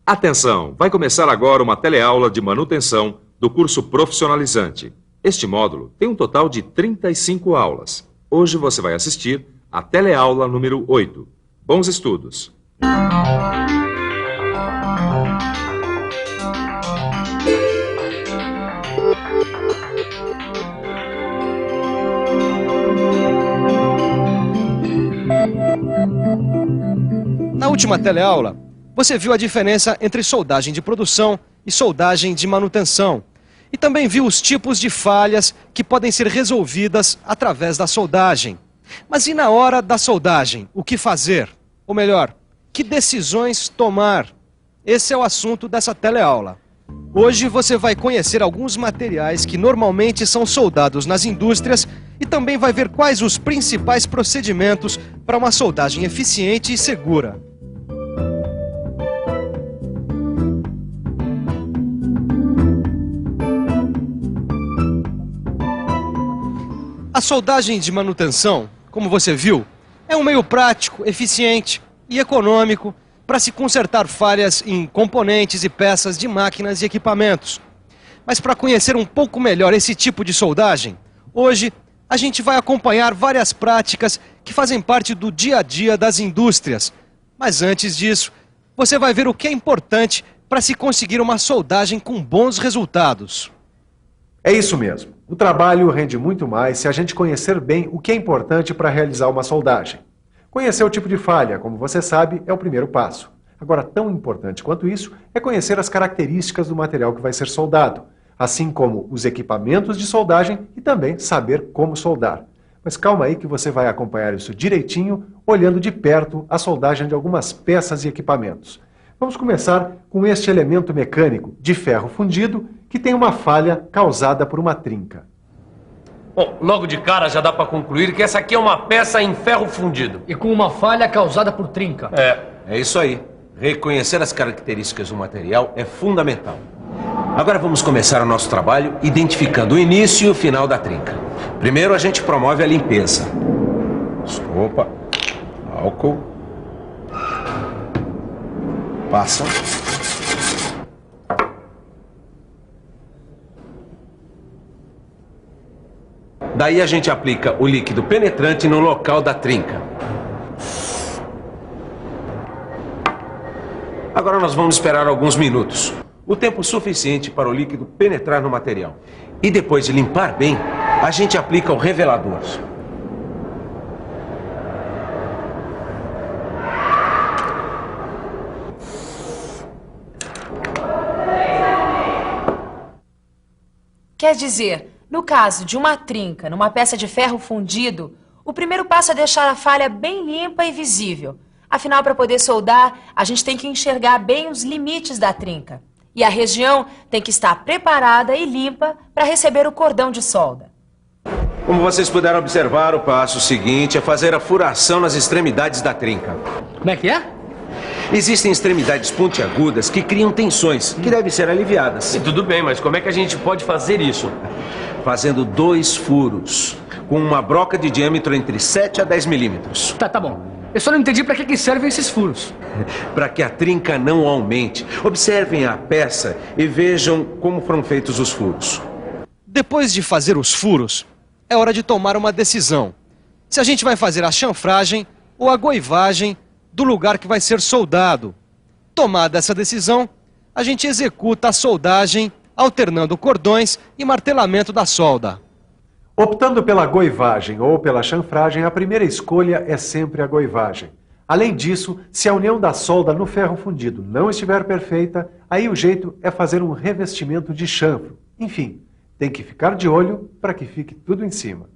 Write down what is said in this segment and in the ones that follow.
Atenção! Vai começar agora uma teleaula de manutenção do curso profissionalizante. Este módulo tem um total de 35 aulas. Hoje você vai assistir a teleaula número 8. Bons estudos! Na última teleaula, você viu a diferença entre soldagem de produção e soldagem de manutenção. E também viu os tipos de falhas que podem ser resolvidas através da soldagem. Mas e na hora da soldagem, o que fazer? Ou melhor, que decisões tomar? Esse é o assunto dessa teleaula. Hoje você vai conhecer alguns materiais que normalmente são soldados nas indústrias e também vai ver quais os principais procedimentos para uma soldagem eficiente e segura. A soldagem de manutenção, como você viu, é um meio prático, eficiente e econômico para se consertar falhas em componentes e peças de máquinas e equipamentos. Mas para conhecer um pouco melhor esse tipo de soldagem, hoje a gente vai acompanhar várias práticas que fazem parte do dia a dia das indústrias. Mas antes disso, você vai ver o que é importante para se conseguir uma soldagem com bons resultados. É isso mesmo. O trabalho rende muito mais se a gente conhecer bem o que é importante para realizar uma soldagem. Conhecer o tipo de falha, como você sabe, é o primeiro passo. Agora, tão importante quanto isso é conhecer as características do material que vai ser soldado, assim como os equipamentos de soldagem e também saber como soldar. Mas calma aí que você vai acompanhar isso direitinho, olhando de perto a soldagem de algumas peças e equipamentos. Vamos começar com este elemento mecânico de ferro fundido que tem uma falha causada por uma trinca. Bom, logo de cara já dá para concluir que essa aqui é uma peça em ferro fundido. E com uma falha causada por trinca. É isso aí. Reconhecer as características do material é fundamental. Agora vamos começar o nosso trabalho identificando o início e o final da trinca. Primeiro a gente promove a limpeza. Desculpa. Álcool. Passa. Daí a gente aplica o líquido penetrante no local da trinca. Agora nós vamos esperar alguns minutos. O tempo suficiente para o líquido penetrar no material. E depois de limpar bem, a gente aplica o revelador. Quer dizer, no caso de uma trinca numa peça de ferro fundido, o primeiro passo é deixar a falha bem limpa e visível. Afinal, para poder soldar, a gente tem que enxergar bem os limites da trinca. E a região tem que estar preparada e limpa para receber o cordão de solda. Como vocês puderam observar, o passo seguinte é fazer a furação nas extremidades da trinca. Como é que é? Existem extremidades pontiagudas que criam tensões, que devem ser aliviadas. E tudo bem, mas como é que a gente pode fazer isso? Fazendo 2 furos, com uma broca de diâmetro entre 7 a 10 milímetros. Tá bom. Eu só não entendi para que servem esses furos. Para que a trinca não aumente. Observem a peça e vejam como foram feitos os furos. Depois de fazer os furos, é hora de tomar uma decisão. Se a gente vai fazer a chanfragem ou a goivagem do lugar que vai ser soldado. Tomada essa decisão, a gente executa a soldagem alternando cordões e martelamento da solda. Optando pela goivagem ou pela chanfragem, a primeira escolha é sempre a goivagem. Além disso, se a união da solda no ferro fundido não estiver perfeita, aí o jeito é fazer um revestimento de chanfro. Enfim, tem que ficar de olho para que fique tudo em cima.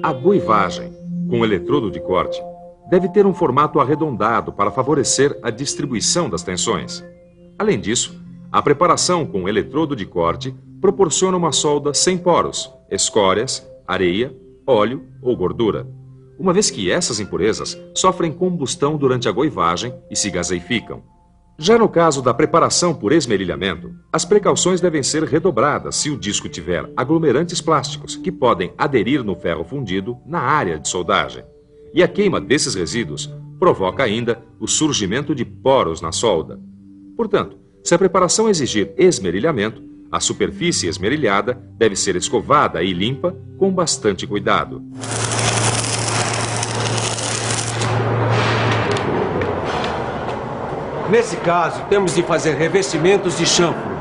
A goivagem, com eletrodo de corte, deve ter um formato arredondado para favorecer a distribuição das tensões. Além disso, a preparação com eletrodo de corte proporciona uma solda sem poros, escórias, areia, óleo ou gordura, uma vez que essas impurezas sofrem combustão durante a goivagem e se gaseificam. Já no caso da preparação por esmerilhamento, as precauções devem ser redobradas se o disco tiver aglomerantes plásticos que podem aderir no ferro fundido na área de soldagem. E a queima desses resíduos provoca ainda o surgimento de poros na solda. Portanto, se a preparação exigir esmerilhamento, a superfície esmerilhada deve ser escovada e limpa com bastante cuidado. Nesse caso, temos de fazer revestimentos de chanfro.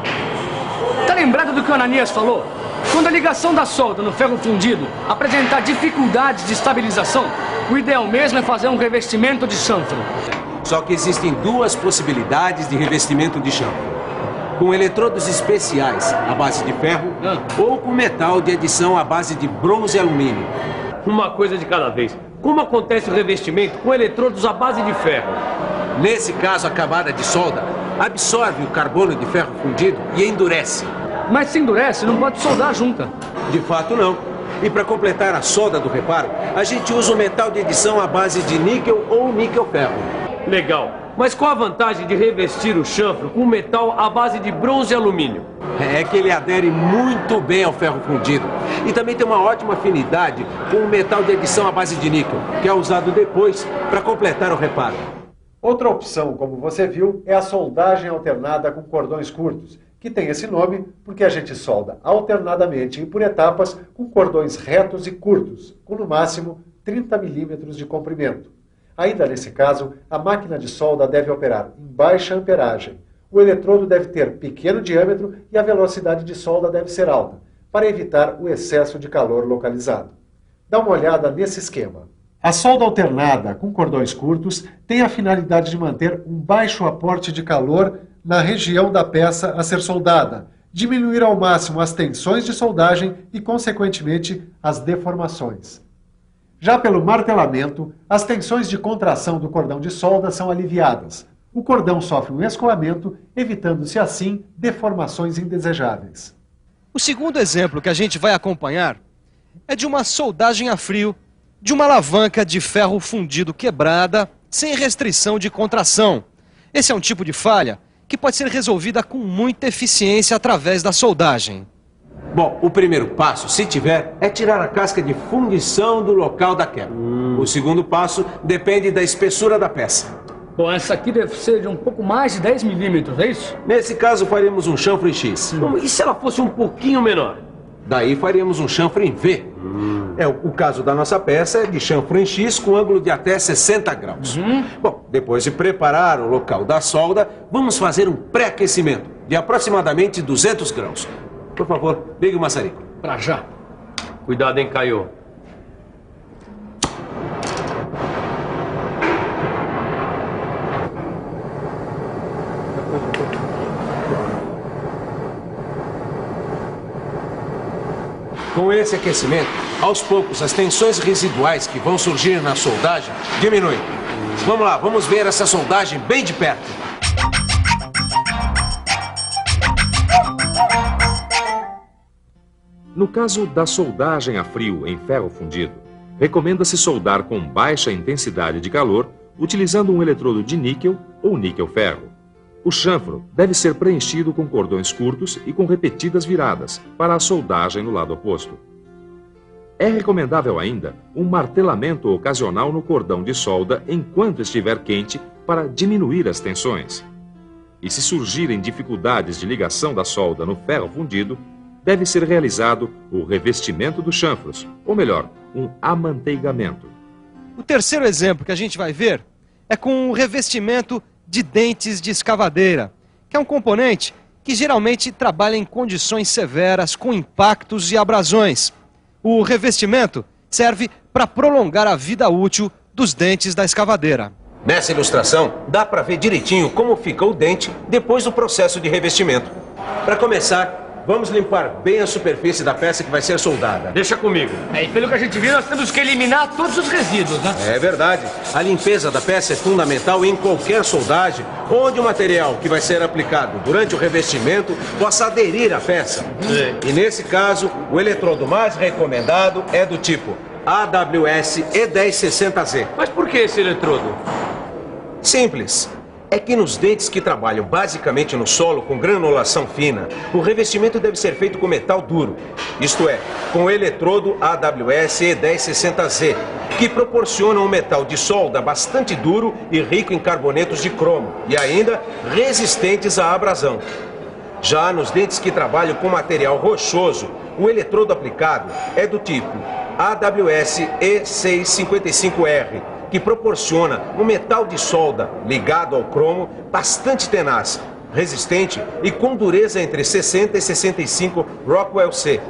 Tá lembrado do que o Ananias falou? Quando a ligação da solda no ferro fundido apresentar dificuldades de estabilização, o ideal mesmo é fazer um revestimento de chanfro. Só que existem duas possibilidades de revestimento de chanfro. Com eletrodos especiais à base de ferro ou com metal de adição à base de bronze e alumínio. Uma coisa de cada vez. Como acontece o revestimento com eletrodos à base de ferro? Nesse caso, a camada de solda absorve o carbono de ferro fundido e endurece. Mas se endurece, não pode soldar junta. De fato, não. E para completar a solda do reparo, a gente usa o metal de adição à base de níquel ou níquel-ferro. Legal. Mas qual a vantagem de revestir o chanfro com metal à base de bronze e alumínio? É que ele adere muito bem ao ferro fundido. E também tem uma ótima afinidade com o metal de adição à base de níquel, que é usado depois para completar o reparo. Outra opção, como você viu, é a soldagem alternada com cordões curtos, que tem esse nome porque a gente solda alternadamente e por etapas com cordões retos e curtos, com no máximo 30 milímetros de comprimento. Ainda nesse caso, a máquina de solda deve operar em baixa amperagem. O eletrodo deve ter pequeno diâmetro e a velocidade de solda deve ser alta, para evitar o excesso de calor localizado. Dá uma olhada nesse esquema. A solda alternada com cordões curtos tem a finalidade de manter um baixo aporte de calor na região da peça a ser soldada, diminuir ao máximo as tensões de soldagem e, consequentemente, as deformações. Já pelo martelamento, as tensões de contração do cordão de solda são aliviadas. O cordão sofre um escoamento, evitando-se assim deformações indesejáveis. O segundo exemplo que a gente vai acompanhar é de uma soldagem a frio de uma alavanca de ferro fundido quebrada sem restrição de contração. Esse é um tipo de falha que pode ser resolvida com muita eficiência através da soldagem. Bom, o primeiro passo, se tiver, é tirar a casca de fundição do local da quebra. O segundo passo depende da espessura da peça. Bom, essa aqui deve ser de um pouco mais de 10 milímetros, é isso? Nesse caso, faremos um chanfro em X. E se ela fosse um pouquinho menor? Daí faríamos um chanfro em V. O caso da nossa peça é de chanfro em X com ângulo de até 60 graus. Bom, depois de preparar o local da solda, vamos fazer um pré-aquecimento de aproximadamente 200 graus. Por favor, ligue o maçarico. Pra já. Cuidado, hein, Caio? Com esse aquecimento, aos poucos, as tensões residuais que vão surgir na soldagem diminuem. Vamos lá, vamos ver essa soldagem bem de perto. No caso da soldagem a frio em ferro fundido, recomenda-se soldar com baixa intensidade de calor, utilizando um eletrodo de níquel ou níquel-ferro. O chanfro deve ser preenchido com cordões curtos e com repetidas viradas para a soldagem no lado oposto. É recomendável ainda um martelamento ocasional no cordão de solda enquanto estiver quente para diminuir as tensões. E se surgirem dificuldades de ligação da solda no ferro fundido, deve ser realizado o revestimento dos chanfros, ou melhor, um amanteigamento. O terceiro exemplo que a gente vai ver é com o revestimento de dentes de escavadeira, que é um componente que geralmente trabalha em condições severas com impactos e abrasões. O revestimento serve para prolongar a vida útil dos dentes da escavadeira. Nessa ilustração, dá para ver direitinho como fica o dente depois do processo de revestimento. Para começar, vamos limpar bem a superfície da peça que vai ser soldada. Deixa comigo. E pelo que a gente viu, nós temos que eliminar todos os resíduos, né? É verdade. A limpeza da peça é fundamental em qualquer soldagem, onde o material que vai ser aplicado durante o revestimento possa aderir à peça. E nesse caso, o eletrodo mais recomendado é do tipo AWS E1060Z. Mas por que esse eletrodo? Simples. é que nos dentes que trabalham basicamente no solo com granulação fina, o revestimento deve ser feito com metal duro, isto é, com o eletrodo AWS E1060Z, que proporciona um metal de solda bastante duro e rico em carbonetos de cromo, e ainda resistentes à abrasão. Já nos dentes que trabalham com material rochoso, o eletrodo aplicado é do tipo AWS E655R, que proporciona um metal de solda ligado ao cromo bastante tenaz, resistente e com dureza entre 60 e 65 Rockwell C.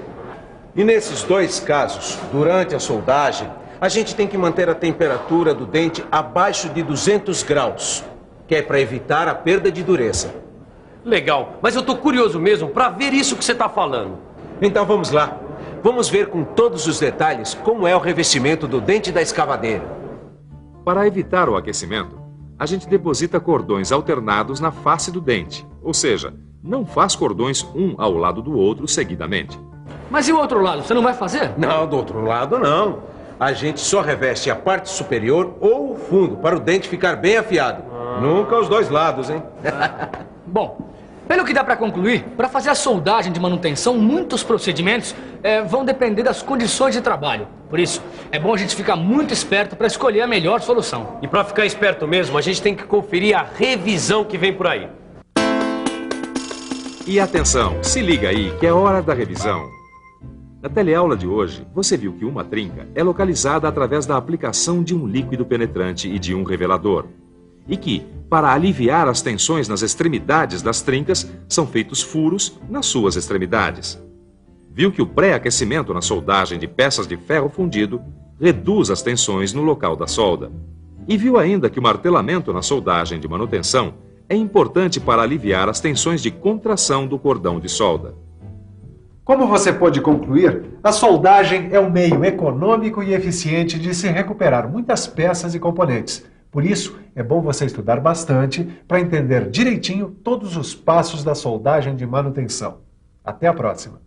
E nesses dois casos, durante a soldagem, a gente tem que manter a temperatura do dente abaixo de 200 graus, que é para evitar a perda de dureza. Legal, mas eu tô curioso mesmo para ver isso que você tá falando. Então vamos lá. Vamos ver com todos os detalhes como é o revestimento do dente da escavadeira. Para evitar o aquecimento, a gente deposita cordões alternados na face do dente, ou seja, não faz cordões um ao lado do outro seguidamente. Mas e o outro lado, você não vai fazer? Não, do outro lado não. A gente só reveste a parte superior ou o fundo para o dente ficar bem afiado. Nunca os dois lados, hein? Bom, pelo que dá para concluir, para fazer a soldagem de manutenção, muitos procedimentos vão depender das condições de trabalho. Por isso, é bom a gente ficar muito esperto para escolher a melhor solução. E para ficar esperto mesmo, a gente tem que conferir a revisão que vem por aí. E atenção, se liga aí que é hora da revisão. Na teleaula de hoje, você viu que uma trinca é localizada através da aplicação de um líquido penetrante e de um revelador. E que, para aliviar as tensões nas extremidades das trincas, são feitos furos nas suas extremidades. Viu que o pré-aquecimento na soldagem de peças de ferro fundido reduz as tensões no local da solda. E viu ainda que o martelamento na soldagem de manutenção é importante para aliviar as tensões de contração do cordão de solda. Como você pode concluir, a soldagem é um meio econômico e eficiente de se recuperar muitas peças e componentes. Por isso, é bom você estudar bastante para entender direitinho todos os passos da soldagem de manutenção. Até a próxima!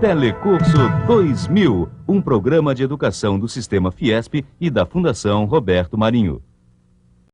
Telecurso 2000, um programa de educação do Sistema Fiesp e da Fundação Roberto Marinho.